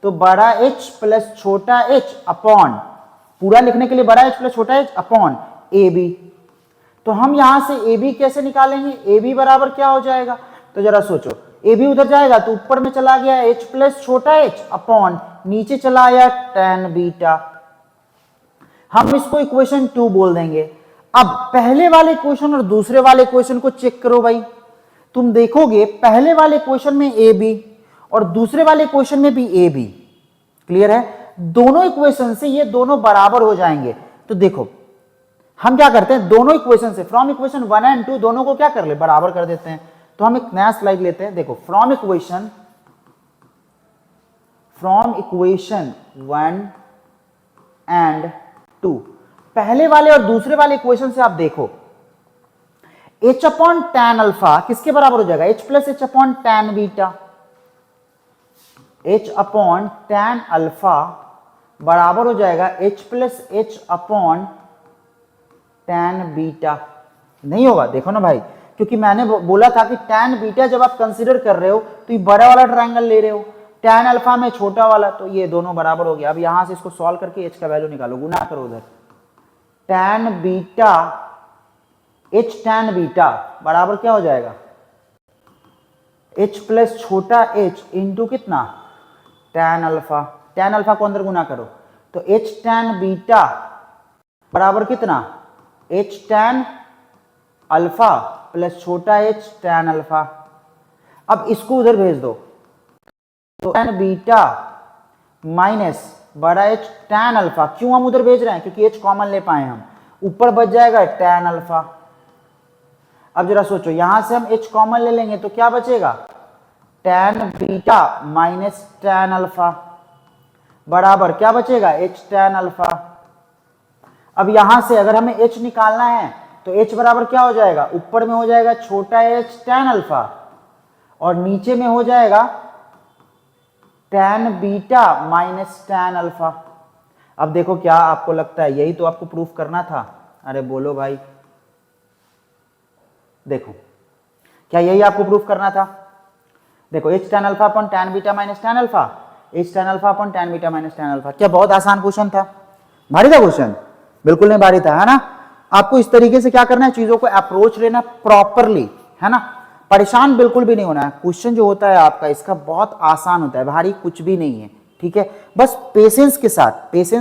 तो बड़ा H प्लस छोटा H अपॉन, पूरा लिखने के लिए बड़ा H प्लस छोटा H अपॉन AB। तो हम यहां से AB कैसे निकालेंगे, AB बराबर क्या हो जाएगा, तो जरा सोचो, AB उधर जाएगा तो ऊपर में चला गया H प्लस छोटा H अपॉन नीचे चला आया tan बीटा, हम इसको इक्वेशन 2 बोल देंगे। अब पहले वाले इक्वेशन और दूसरे वाले इक्वेशन को चेक करो भाई, तुम देखोगे पहले वाले इक्वेशन में AB और दूसरे वाले इक्वेशन में भी AB, क्लियर है, दोनों इक्वेशन से ये दोनों बराबर हो जाएंगे। तो देखो हम क्या करते हैं, दोनों इक्वेशन से, फ्रॉम इक्वेशन 1 एंड 2 दोनों को क्या कर ले, बराबर कर देते हैं। तो हम एक नया स्लाइड लेते हैं, देखो from equation from equation 1 and 2, पहले वाले और दूसरे वाले इक्वेशन से आप देखो h अपॉन tan अल्फा किसके बराबर हो जाएगा, h plus h upon tan beta, h upon tan alpha बराबर हो जाएगा h plus h upon tan beta. नहीं होगा, देखो ना भाई, क्योंकि मैंने बोला था कि tan बीटा जब आप कंसीडर कर रहे हो तो ये बड़ा वाला ट्रायंगल ले रहे हो, tan अल्फा में छोटा वाला, तो ये दोनों बराबर हो गया। अब यहां से इसको सॉल्व करके h का वैल्यू निकालो, गुना करो उधर, tan beta h tan beta बराबर क्या हो जाएगा, h प्लस छोटा h इंटू कितना, tan अल्फा। tan अल्फा को अंदर गुना करो तो h tan बीटा बराबर कितना, h tan अल्फा प्लस छोटा h tan अल्फा। अब इसको उधर भेज दो तो tan बीटा माइनस बड़ा h tan अल्फा, क्यों हम उधर भेज रहे हैं, क्योंकि h कॉमन ले पाए हम, ऊपर बच जाएगा tan अल्फा। अब जरा सोचो, यहां से हम h कॉमन ले लेंगे तो क्या बचेगा, tan beta minus tan alpha बराबर क्या बचेगा, h tan अल्फा। अब यहां से अगर हमें h निकालना है तो h बराबर क्या हो जाएगा, ऊपर में हो जाएगा छोटा h tan अल्फा और नीचे में हो जाएगा tan beta minus tan alpha. अब देखो क्या आपको लगता है, यही तो आपको प्रूफ करना था, अरे बोलो भाई, देखो क्या यही आपको प्रूफ करना था, देखो h tan alpha upon tan beta minus tan alpha, h tan alpha upon tan beta minus tan alpha. क्या बहुत आसान क्वेश्चन था, भारी था क्वेश्चन, बिल्कुल नहीं भारी था, है ना। आपको इस तरीके से क्या करना है, चीजों को अप्रोच लेना प्रॉपरली, है ना, परेशान बिल्कुल भी नहीं होना है। क्वेश्चन जो होता है आपका इसका बहुत आसान होता है, भारी कुछ भी नहीं है, ठीक है, बस पेशेंस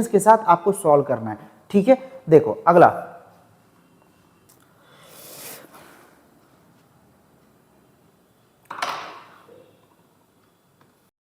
के साथ आपको सॉल्व करना है, ठीक है। देखो अगला